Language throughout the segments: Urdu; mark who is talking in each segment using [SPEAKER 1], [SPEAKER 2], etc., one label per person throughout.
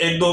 [SPEAKER 1] 1-2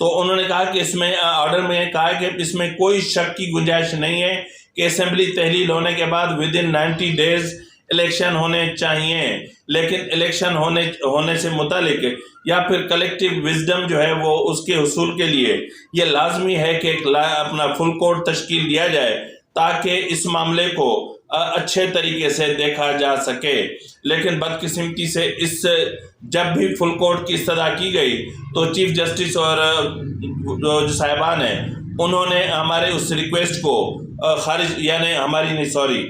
[SPEAKER 1] تو انہوں نے کہا کہ اس میں آرڈر میں کہا کہ اس میں کوئی شک کی گنجائش نہیں ہے کہ اسمبلی تحلیل ہونے کے بعد ودن 90 days الیکشن ہونے چاہیے، لیکن الیکشن ہونے سے متعلق یا پھر کلیکٹیو وزڈم جو ہے وہ اس کے حصول کے لیے یہ لازمی ہے کہ ایک اپنا فل کورٹ تشکیل دیا جائے تاکہ اس معاملے کو اچھے طریقے سے دیکھا جا سکے۔ لیکن بدقسمتی سے جب بھی فل کورٹ کی استدعا کی گئی تو چیف جسٹس اور جو صاحبان ہیں انہوں نے ہمارے اس ریکویسٹ کو خارج، یعنی ہماری نہیں سوری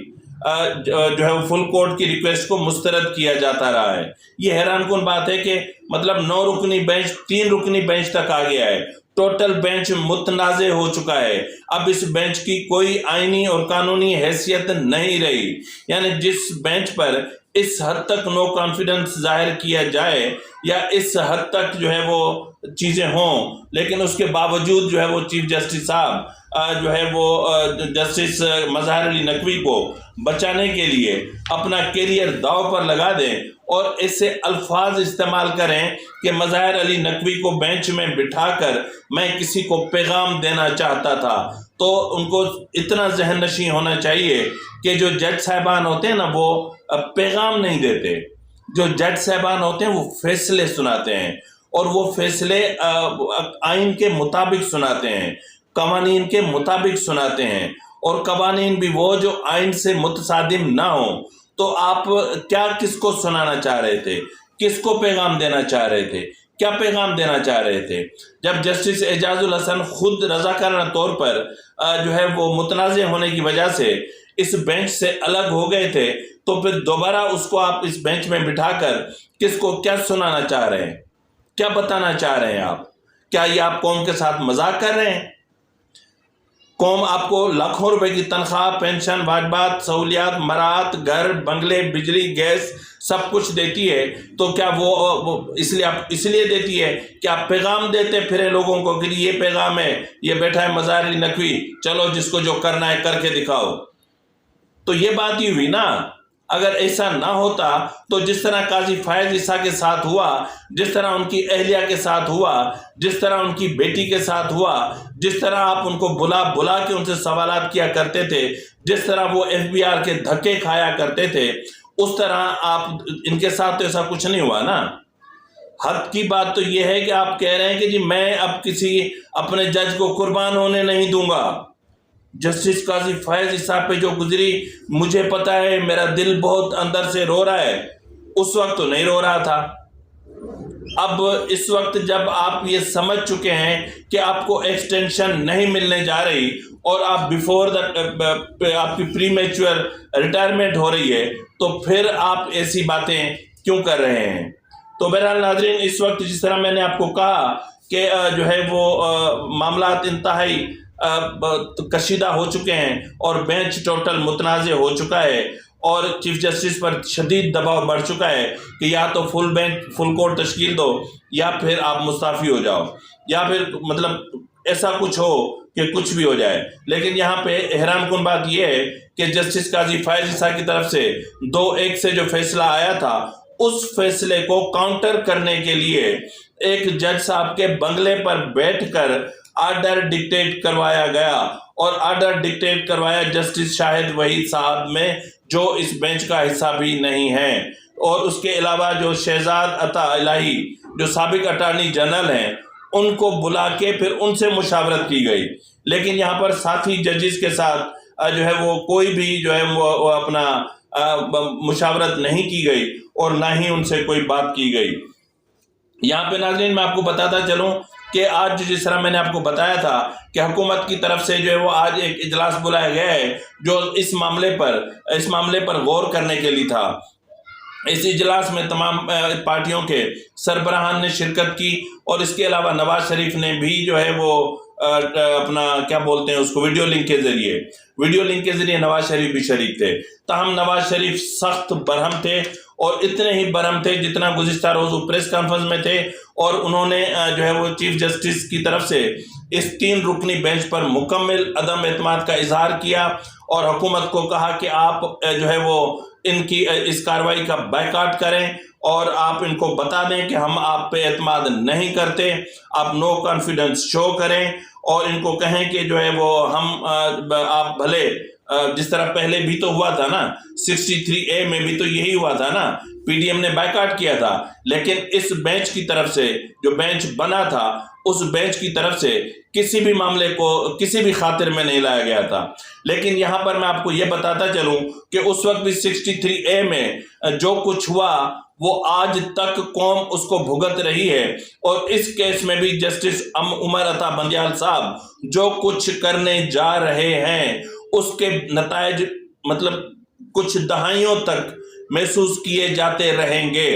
[SPEAKER 1] جو ہے وہ فل کورٹ کی ریکویسٹ کو مسترد کیا جاتا رہا ہے۔ یہ حیران کن بات ہے کہ مطلب 9 رکنی بینچ 3 رکنی بینچ تک آ گیا ہے، ٹوٹل بینچ متنازع ہو چکا ہے۔ اب اس بینچ کی کوئی آئینی اور قانونی حیثیت نہیں رہی، یعنی جس بینچ پر اس حد تک نو کانفیڈنس ظاہر کیا جائے یا اس حد تک جو ہے وہ چیزیں ہوں، لیکن اس کے باوجود جو ہے وہ چیف جسٹس صاحب جو ہے وہ جسٹس مظہر علی نقوی کو بچانے کے لیے اپنا کیریئر داؤ پر لگا دیں اور ایسے الفاظ استعمال کریں کہ مظہر علی نقوی کو بینچ میں بٹھا کر میں کسی کو پیغام دینا چاہتا تھا۔ تو ان کو اتنا ذہن نشین ہونا چاہیے کہ جو جج صاحبان ہوتے ہیں نا وہ پیغام نہیں دیتے، جو جج صاحبان ہوتے ہیں وہ فیصلے سناتے ہیں، اور وہ فیصلے آئین کے مطابق سناتے ہیں، قوانین کے مطابق سناتے ہیں، اور قوانین بھی وہ جو آئین سے متصادم نہ ہوں۔ تو آپ کیا کس کو سنانا چاہ رہے تھے؟ کس کو پیغام دینا چاہ رہے تھے؟ کیا پیغام دینا چاہ رہے تھے؟ جب جسٹس اعجاز الحسن خود رضاکارانہ طور پر جو ہے وہ متنازع ہونے کی وجہ سے اس بینچ سے الگ ہو گئے تھے، تو پھر دوبارہ اس کو آپ اس بینچ میں بٹھا کر کس کو کیا سنانا چاہ رہے ہیں؟ کیا بتانا چاہ رہے ہیں آپ؟ کیا یہ آپ قوم کے ساتھ مذاق کر رہے ہیں؟ قوم آپ کو لاکھوں روپے کی تنخواہ، پینشن، واجبات، سہولیات، مراعات، گھر، بنگلے، بجلی، گیس سب کچھ دیتی ہے، تو کیا وہ اس لیے دیتی ہے کہ آپ پیغام دیتے پھرے لوگوں کو کہ یہ پیغام ہے، یہ بیٹھا ہے مظہر علی نقوی، چلو جس کو جو کرنا ہے کر کے دکھاؤ؟ تو یہ بات ہی ہوئی نا۔ اگر ایسا نہ ہوتا تو جس طرح قاضی فائز عیسیٰ کے ساتھ ہوا، جس طرح ان کی اہلیہ کے ساتھ ہوا، جس طرح ان کی بیٹی کے ساتھ ہوا، جس طرح آپ ان کو بلا کے ان سے سوالات کیا کرتے تھے، جس طرح وہ FBR کے دھکے کھایا کرتے تھے، اس طرح آپ ان کے ساتھ تو ایسا کچھ نہیں ہوا نا۔ حد کی بات تو یہ ہے کہ آپ کہہ رہے ہیں کہ جی میں اب کسی اپنے جج کو قربان ہونے نہیں دوں گا۔ جسٹس قاضی فائز عیسیٰ پہ جو گزری مجھے پتا ہے، میرا دل بہت اندر سے رو رہا ہے، اس وقت تو نہیں رو رہا تھا۔ اب اس وقت جب آپ یہ سمجھ چکے ہیں کہ آپ کو ایکسٹینشن نہیں ملنے جا رہی اور آپ آپ کی پری میچور ریٹائرمنٹ ہو رہی ہے، تو پھر آپ ایسی باتیں کیوں کر رہے ہیں؟ تو بہرحال ناظرین، اس وقت جس طرح میں نے آپ کو کہا کہ جو ہے وہ معاملات انتہائی کشیدہ ہو چکے ہیں اور بینچ ٹوٹل متنازع ہو چکا ہے، اور چیف جسٹس پر شدید دباؤ بڑھ چکا ہے کہ یا تو فل کورٹ تشکیل دو یا پھر آپ مستعفی ہو جاؤ، یا پھر مطلب ایسا کچھ ہو کہ کچھ بھی ہو جائے۔ لیکن یہاں پہ حیران کن بات یہ ہے کہ جسٹس قاضی فائز عیسیٰ کی طرف سے 2-1 سے جو فیصلہ آیا تھا، اس فیصلے کو کاؤنٹر کرنے کے لیے ایک جج صاحب کے بنگلے پر بیٹھ کر آرڈر ڈکٹیٹ کروایا گیا، اور آرڈر ڈکٹیٹ کروایا جسٹس شاہد وحید صاحب میں، جو اس بینچ کا حصہ بھی نہیں ہے، اور اس کے علاوہ جو شہزاد عطا الہی جو سابق اٹارنی جنرل ہیں ان کو بلا کے پھر ان سے مشاورت کی گئی۔ لیکن یہاں پر ساتھی ججز کے ساتھ جو ہے وہ کوئی بھی جو ہے وہ اپنا مشاورت نہیں کی گئی، اور نہ ہی ان سے کوئی بات کی گئی۔ یہاں پہ ناظرین میں آپ کو بتاتا چلوں کہ آج جس طرح میں نے آپ کو بتایا تھا کہ حکومت کی طرف سے جو ہے وہ آج ایک اجلاس بلایا گیا ہے جو اس معاملے پر غور کرنے کے لیے تھا۔ اس اجلاس میں تمام پارٹیوں کے سربراہان نے شرکت کی، اور اس کے علاوہ نواز شریف نے بھی جو ہے وہ اپنا کیا بولتے ہیں اس کو ویڈیو لنک کے ذریعے نواز شریف بھی شریک تھے۔ تاہم نواز شریف سخت برہم تھے، اور اتنے ہی برہم تھے جتنا گزشتہ روز وہ پریس کانفرنس میں تھے، اور انہوں نے جو ہے وہ چیف جسٹس کی طرف سے اس 3 رکنی بینچ پر مکمل عدم اعتماد کا اظہار کیا، اور حکومت کو کہا کہ آپ جو ہے وہ ان کی اس کارروائی کا بائیکاٹ کریں، اور آپ ان کو بتا دیں کہ ہم آپ پہ اعتماد نہیں کرتے، آپ نو کانفیڈنس شو کریں، اور ان کو کہیں کہ جو ہے وہ آپ بھلے جس طرح پہلے بھی تو ہوا تھا نا، 63A میں بھی تو یہی ہوا تھا نا، پی ڈی ایم نے بائیکاٹ کیا تھا، لیکن اس بینچ کی طرف سے جو بینچ بنا تھا اس بینچ کی طرف سے کسی بھی معاملے کو کسی بھی خاطر میں نہیں لایا گیا تھا۔ لیکن یہاں پر میں آپ کو یہ بتاتا چلوں کہ اس وقت بھی 63A میں جو کچھ ہوا وہ آج تک قوم اس کو بھگت رہی ہے، اور اس کیس میں بھی جسٹس عمر عطا بندیال صاحب جو کچھ کرنے جا رہے ہیں اس کے نتائج مطلب کچھ دہائیوں تک محسوس کیے جاتے رہیں گے۔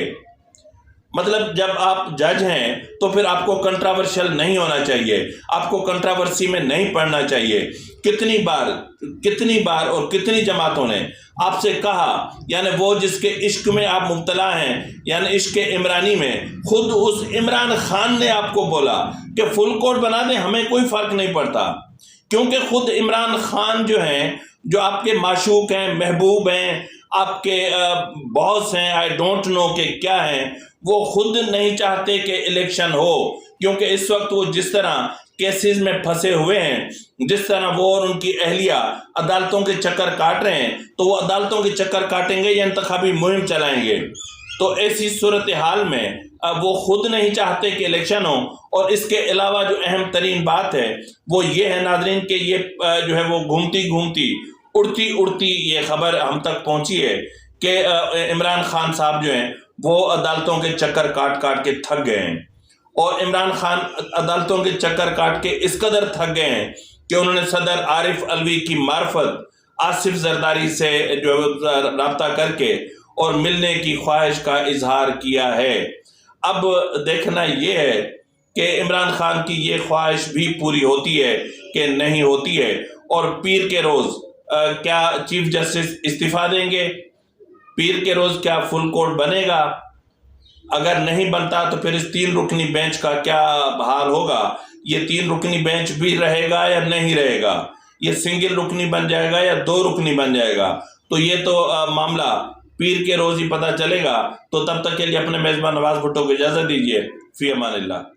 [SPEAKER 1] مطلب جب آپ جج ہیں تو پھر آپ کو کنٹراورشل نہیں ہونا چاہیے، آپ کو کنٹراورسی میں نہیں پڑنا چاہیے۔ کتنی بار اور کتنی جماعتوں نے آپ سے کہا، یعنی وہ جس کے عشق میں آپ مبتلا ہیں، یعنی عشق عمرانی میں، خود اس عمران خان نے آپ کو بولا کہ فل کورٹ بنا دیں، ہمیں کوئی فرق نہیں پڑتا، کیونکہ خود عمران خان جو ہیں، جو آپ کے معشوق ہیں، محبوب ہیں، آپ کے باس ہیں، آئی ڈونٹ نو کہ کیا ہیں، وہ خود نہیں چاہتے کہ الیکشن ہو، کیونکہ اس وقت وہ جس طرح کیسز میں پھنسے ہوئے ہیں، جس طرح وہ اور ان کی اہلیہ عدالتوں کے چکر کاٹ رہے ہیں، تو وہ عدالتوں کے چکر کاٹیں گے یا انتخابی مہم چلائیں گے۔ تو ایسی صورتحال میں وہ خود نہیں چاہتے کہ الیکشن ہو۔ اور اس کے علاوہ جو اہم ترین بات ہے وہ یہ ہے ناظرین کہ یہ جو ہے وہ گھومتی اڑتی یہ خبر ہم تک پہنچی ہے کہ عمران خان صاحب جو ہیں وہ عدالتوں کے چکر کاٹ کے تھک گئے ہیں، اور عمران خان عدالتوں کے چکر کاٹ کے اس قدر تھک گئے ہیں کہ انہوں نے صدر عارف علوی کی معرفت آصف زرداری سے جو رابطہ کر کے اور ملنے کی خواہش کا اظہار کیا ہے۔ اب دیکھنا یہ ہے کہ عمران خان کی یہ خواہش بھی پوری ہوتی ہے کہ نہیں ہوتی ہے، اور پیر کے روز کیا چیف جسٹس استعفیٰ دیں گے؟ پیر کے روز کیا فل کورٹ بنے گا؟ اگر نہیں بنتا تو پھر اس 3 رکنی بینچ کا کیا حال ہوگا؟ یہ 3 رکنی بینچ بھی رہے گا یا نہیں رہے گا؟ یہ سنگل رکنی بن جائے گا یا 2 رکنی بن جائے گا؟ تو یہ تو معاملہ پیر کے روز ہی پتہ چلے گا۔ تو تب تک کے لیے اپنے میزبان نواز بھٹو کو اجازت دیجیے۔ فی امان اللہ۔